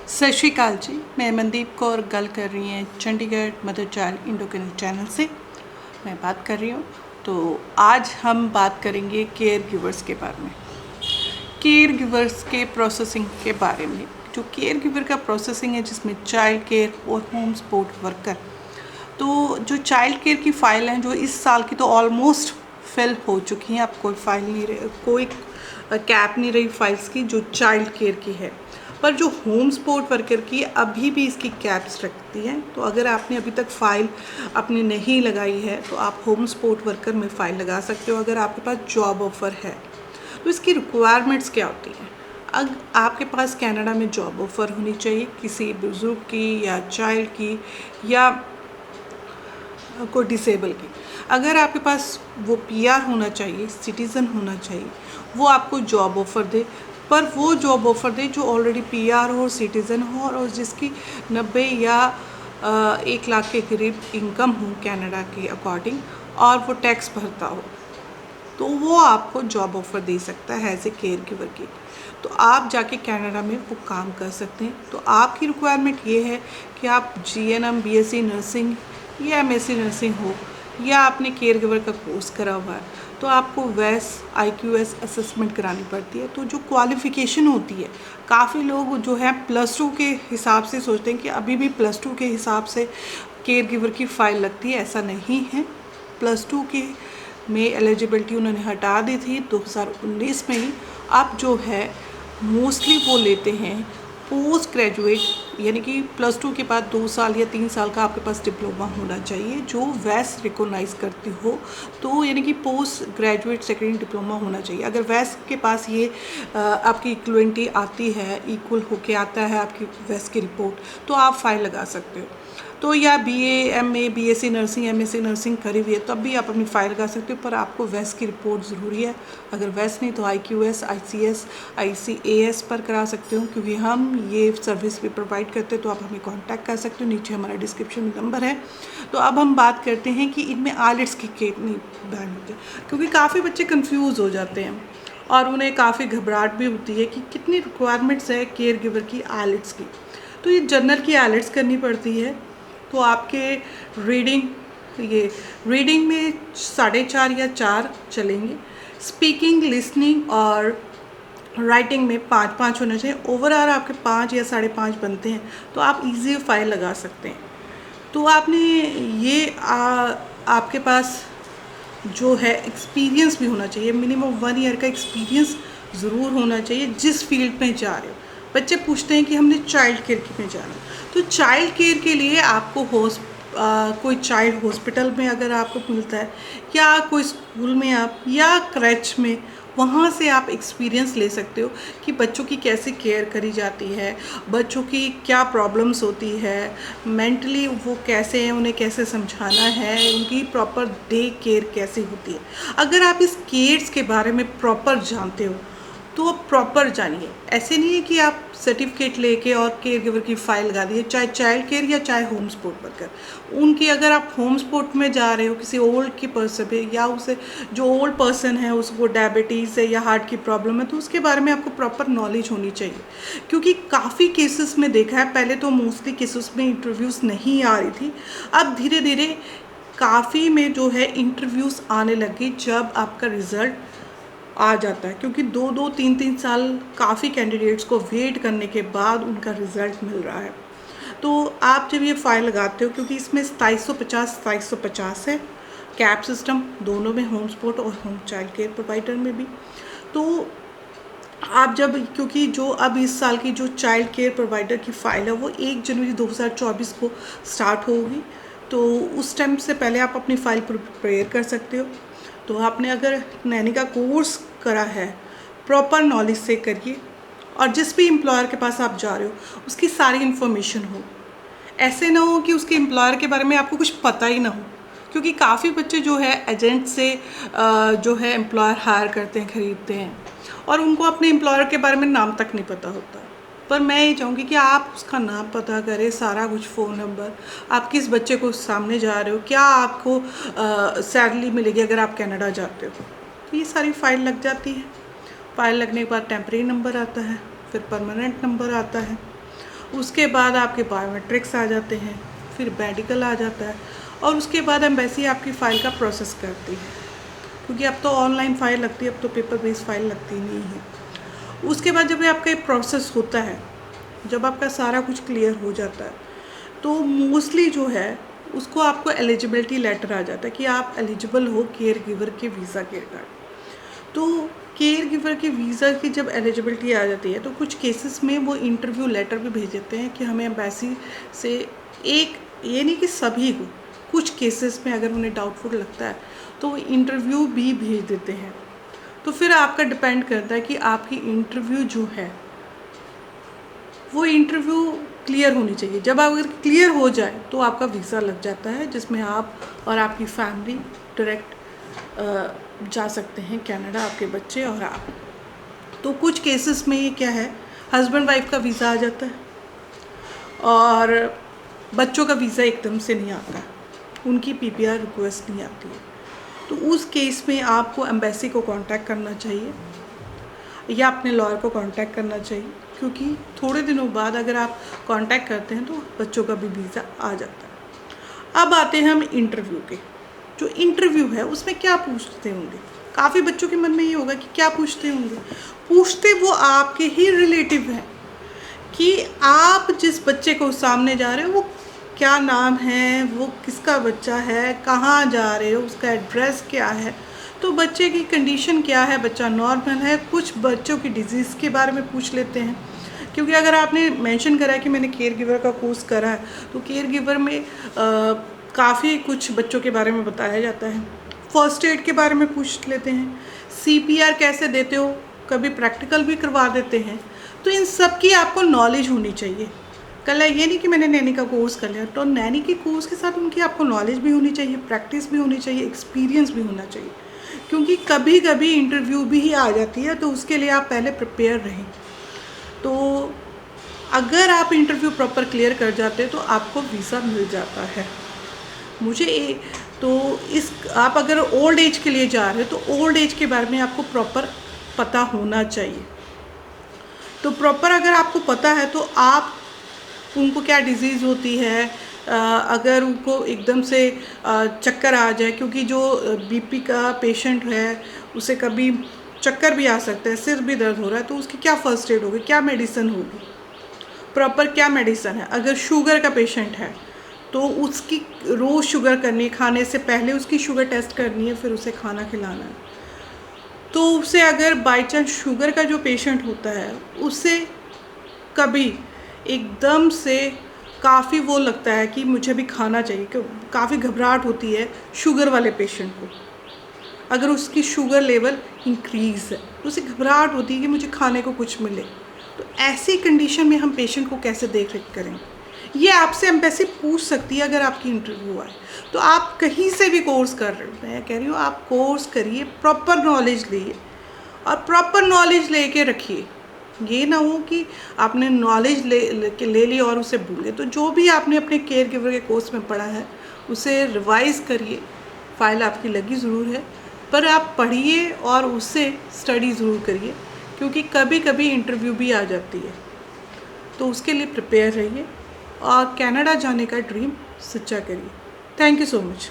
सत श्री अकाल जी। मैं मनदीप कौर गल कर रही हैं Chandigarh mother child endocrine channel से मैं बात कर रही हूँ। तो आज हम बात करेंगे केयर गिवर्स के बारे में, केयर गिवर्स के प्रोसेसिंग के बारे में। जो केयर गिवर का प्रोसेसिंग है जिसमें चाइल्ड केयर और होम सपोर्ट वर्कर, तो जो चाइल्ड केयर की फ़ाइल हैं जो इस साल की तो ऑलमोस्ट फिल हो चुकी हैं। अब कोई फाइल नहीं रही, कोई कैप नहीं रही फाइल्स की जो चाइल्ड केयर की है। पर जो होम सपोर्ट वर्कर की अभी भी इसकी कैप्स रखती हैं। तो अगर आपने अभी तक फ़ाइल अपनी नहीं लगाई है तो आप होम सपोर्ट वर्कर में फ़ाइल लगा सकते हो अगर आपके पास जॉब ऑफ़र है। तो इसकी रिक्वायरमेंट्स क्या होती हैं? अगर आपके पास कनाडा में जॉब ऑफ़र होनी चाहिए किसी बुज़ुर्ग की या चाइल्ड की या कोई डिसेबल की। अगर आपके पास वो पीआर होना चाहिए, सिटीज़न होना चाहिए, वो आपको जॉब ऑफ़र दे, पर वो जॉब ऑफ़र दे जो ऑलरेडी पीआर हो, सिटीज़न हो और जिसकी 90 या 1 लाख के करीब इनकम हो कनाडा के अकॉर्डिंग और वो टैक्स भरता हो, तो वो आपको जॉब ऑफ़र दे सकता है एज ए केयर गिवर की। तो आप जाके कनाडा में वो काम कर सकते हैं। तो आपकी रिक्वायरमेंट ये है कि आप जीएनएम, बीएससी नर्सिंग या एमएससी नर्सिंग हो या आपने केयर गिवर का कोर्स करा हुआ है, तो आपको वैस आईक्यूएस असेसमेंट करानी पड़ती है। तो जो क्वालिफ़िकेशन होती है, काफ़ी लोग जो है +2 के हिसाब से सोचते हैं कि अभी भी +2 के हिसाब से केयर गिवर की फ़ाइल लगती है। ऐसा नहीं है। +2 के में एलिजिबिलिटी उन्होंने हटा दी थी 2019 में ही। अब जो है मोस्टली वो लेते हैं पोस्ट ग्रेजुएट, यानी कि +2 के बाद 2 साल या 3 साल का आपके पास डिप्लोमा होना चाहिए जो वैस रिकॉग्नाइज करती हो। तो यानी कि पोस्ट ग्रेजुएट सेकेंडरी डिप्लोमा होना चाहिए। अगर वैस के पास ये आपकी इक्वलिटी आती है, इक्वल होके आता है आपकी वैस की रिपोर्ट, तो आप फाइल लगा सकते हो। तो या BA, MA, BSc nursing, MSc nursing करी हुई है तब भी आप अपनी फ़ाइल लगा सकते हो, पर आपको वैस की रिपोर्ट ज़रूरी है। अगर वैस नहीं तो आईक्यूएस, आईसीएस, आईसीएएस पर करा सकते हो, क्योंकि हम ये सर्विस भी प्रोवाइड करते हैं। तो आप हमें कांटेक्ट कर सकते हो, नीचे हमारा डिस्क्रिप्शन में नंबर है। तो अब हम बात करते हैं कि इनमें आइलेट्स की कितनी बैन होती है, क्योंकि काफ़ी बच्चे कन्फ्यूज़ हो जाते हैं और उन्हें काफ़ी घबराहट भी होती है कि कितनी रिक्वायरमेंट्स है केयर गिवर की आइलेट्स की। तो ये जनरल की आइलेट्स करनी पड़ती है। तो आपके रीडिंग में 4.5 या 4 चलेंगे। स्पीकिंग, लिसनिंग और राइटिंग में 5-5 होना चाहिए। ओवरऑल आपके 5 या 5.5 बनते हैं तो आप इजी फाइल लगा सकते हैं। तो आपने ये आपके पास जो है एक्सपीरियंस भी होना चाहिए। मिनिमम 1 ईयर का एक्सपीरियंस ज़रूर होना चाहिए जिस फील्ड में जा रहे हो। बच्चे पूछते हैं कि हमने चाइल्ड केयर में जाना, तो चाइल्ड केयर के लिए आपको कोई चाइल्ड हॉस्पिटल में अगर आपको मिलता है या कोई स्कूल में आप या क्रैच में, वहाँ से आप एक्सपीरियंस ले सकते हो कि बच्चों की कैसे केयर करी जाती है, बच्चों की क्या प्रॉब्लम्स होती है, मेंटली वो कैसे हैं, उन्हें कैसे समझाना है, उनकी प्रॉपर डे केयर कैसे होती है। अगर आप इस केयर्स के बारे में प्रॉपर जानते हो तो प्रॉपर जानिए। ऐसे नहीं है कि आप सर्टिफिकेट लेके और केयर गिवर की फ़ाइल लगा दिए, चाहे चाइल्ड केयर या चाहे होम सपोर्ट वर्कर। उनकी अगर आप होम सपोर्ट में जा रहे हो किसी ओल्ड की पर्सन पे, या उसे जो ओल्ड पर्सन है उसको डायबिटीज़ है या हार्ट की प्रॉब्लम है, तो उसके बारे में आपको प्रॉपर नॉलेज होनी चाहिए। क्योंकि काफ़ी केसेस में देखा है, पहले तो मोस्टली केसेस में इंटरव्यूज़ नहीं आ रही थी, अब धीरे धीरे काफ़ी में जो है इंटरव्यूज़ आने लगी जब आपका रिज़ल्ट आ जाता है। क्योंकि 2-2, 3-3 साल काफ़ी कैंडिडेट्स को वेट करने के बाद उनका रिज़ल्ट मिल रहा है। तो आप जब ये फ़ाइल लगाते हो, क्योंकि इसमें 2750 है कैप सिस्टम दोनों में, होम सपोर्ट और होम चाइल्ड केयर प्रोवाइडर में भी। तो आप जब, क्योंकि जो अब इस साल की जो चाइल्ड केयर प्रोवाइडर की फ़ाइल है वो 1 जनवरी 2024 को स्टार्ट होगी, तो उस टाइम से पहले आप अपनी फ़ाइल प्रिपेयर कर सकते हो। तो आपने अगर नैनी का कोर्स करा है, प्रॉपर नॉलेज से करिए और जिस भी एम्प्लॉयर के पास आप जा रहे हो उसकी सारी इन्फॉर्मेशन हो। ऐसे ना हो कि उसके एम्प्लॉयर के बारे में आपको कुछ पता ही ना हो, क्योंकि काफ़ी बच्चे जो है एजेंट से जो है एम्प्लॉयर हायर करते हैं, ख़रीदते हैं और उनको अपने एम्प्लॉयर के बारे में नाम तक नहीं पता होता। पर मैं ये चाहूँगी कि आप उसका नाम पता करें, सारा कुछ, फ़ोन नंबर, आप किस बच्चे को सामने जा रहे हो, क्या आपको सैलरी मिलेगी अगर आप कनाडा जाते हो। तो ये सारी फ़ाइल लग जाती है। फ़ाइल लगने के बाद टेम्परेरी नंबर आता है, फिर परमानेंट नंबर आता है उसके बाद आपके बायोमेट्रिक्स आ जाते हैं, फिर मेडिकल आ जाता है, और उसके बाद एम्बेसी आपकी फ़ाइल का प्रोसेस करती है, क्योंकि अब तो ऑनलाइन फ़ाइल लगती है, अब तो पेपर बेस्ड फाइल लगती नहीं है। उसके बाद जब आपका एक प्रोसेस होता है, जब आपका सारा कुछ क्लियर हो जाता है, तो मोस्टली जो है उसको आपको एलिजिबिलिटी लेटर आ जाता है कि आप एलिजिबल हो केयर गिवर के वीज़ा के रिगार्ड। तो केयर गिवर के वीज़ा की जब एलिजिबिलिटी आ जाती है, तो कुछ केसेस में वो इंटरव्यू लेटर भी भेज देते हैं कि हमें एम्बेसी से एक, ये नहीं कि सभी को, कुछ केसेस में अगर उन्हें डाउटफुल लगता है तो वो इंटरव्यू भी भेज देते हैं। तो फिर आपका डिपेंड करता है कि आपकी इंटरव्यू जो है वो इंटरव्यू क्लियर होनी चाहिए। जब अगर क्लियर हो जाए तो आपका वीज़ा लग जाता है, जिसमें आप और आपकी फैमिली डायरेक्ट जा सकते हैं कनाडा, आपके बच्चे और आप। तो कुछ केसेस में ये क्या है, हस्बैंड वाइफ का वीज़ा आ जाता है और बच्चों का वीज़ा एकदम से नहीं आता, उनकी पीपीआर रिक्वेस्ट नहीं आती है। तो उस केस में आपको एम्बेसी को कांटेक्ट करना चाहिए या अपने लॉयर को कांटेक्ट करना चाहिए, क्योंकि थोड़े दिनों बाद अगर आप कांटेक्ट करते हैं तो बच्चों का भी वीज़ा आ जाता है। अब आते हैं हम इंटरव्यू के। जो इंटरव्यू है उसमें क्या पूछते होंगे, काफ़ी बच्चों के मन में ये होगा कि क्या पूछते होंगे। पूछते वो आपके ही रिलेटिव हैं कि आप जिस बच्चे को सामने जा रहे हो वो क्या नाम है, वो किसका बच्चा है, कहाँ जा रहे हो, उसका एड्रेस क्या है, तो बच्चे की कंडीशन क्या है, बच्चा नॉर्मल है। कुछ बच्चों की डिजीज़ के बारे में पूछ लेते हैं, क्योंकि अगर आपने मेंशन करा है कि मैंने केयर गिवर का कोर्स करा है, तो केयर गिवर में काफ़ी कुछ बच्चों के बारे में बताया जाता है। फर्स्ट एड के बारे में पूछ लेते हैं, सीपीआर कैसे देते हो, कभी प्रैक्टिकल भी करवा देते हैं। तो इन सब की आपको नॉलेज होनी चाहिए। कल ये नहीं कि मैंने नैनी का कोर्स कर लिया, तो नैनी के कोर्स के साथ उनकी आपको नॉलेज भी होनी चाहिए, प्रैक्टिस भी होनी चाहिए, एक्सपीरियंस भी होना चाहिए, क्योंकि कभी कभी इंटरव्यू भी आ जाती है, तो उसके लिए आप पहले प्रिपेयर रहें। तो अगर आप इंटरव्यू प्रॉपर क्लियर कर जाते हैं तो आपको वीज़ा मिल जाता है। तो आप अगर ओल्ड एज के लिए जा रहे हो तो ओल्ड एज के बारे में आपको प्रॉपर पता होना चाहिए। तो प्रॉपर अगर आपको पता है तो आप उनको क्या डिज़ीज़ होती है, अगर उनको एकदम से चक्कर आ जाए, क्योंकि जो बीपी का पेशेंट है उसे कभी चक्कर भी आ सकता है, सिर भी दर्द हो रहा है, तो उसकी क्या फ़र्स्ट एड होगी, क्या मेडिसिन होगी, प्रॉपर क्या मेडिसिन है। अगर शुगर का पेशेंट है तो उसकी रोज़ शुगर करनी है, खाने से पहले उसकी शुगर टेस्ट करनी है, फिर उसे खाना खिलाना है। तो उसे अगर बाई चांस शुगर का जो पेशेंट होता है उसे कभी एकदम से काफ़ी वो लगता है कि मुझे भी खाना चाहिए, काफ़ी घबराहट होती है शुगर वाले पेशेंट को। अगर उसकी शुगर लेवल इंक्रीज़ है, उसे घबराहट होती है कि मुझे खाने को कुछ मिले, तो ऐसी कंडीशन में हम पेशेंट को कैसे देख रेख करें, ये आपसे एम्बेसी पूछ सकती है अगर आपकी इंटरव्यू आए। तो आप कहीं से भी कोर्स कर रहे हो, मैं कह रही हूँ आप कोर्स करिए, प्रॉपर नॉलेज लीजिए और प्रॉपर नॉलेज लेके रखिए। ये ना हो कि आपने नॉलेज ले ली और उसे भूल गए। तो जो भी आपने अपने केयर गिवर के कोर्स में पढ़ा है उसे रिवाइज़ करिए। फ़ाइल आपकी लगी ज़रूर है, पर आप पढ़िए और उससे स्टडी ज़रूर करिए, क्योंकि कभी कभी इंटरव्यू भी आ जाती है। तो उसके लिए प्रिपेयर रहिए और कनाडा जाने का ड्रीम सच्चा करिए। Thank you so much.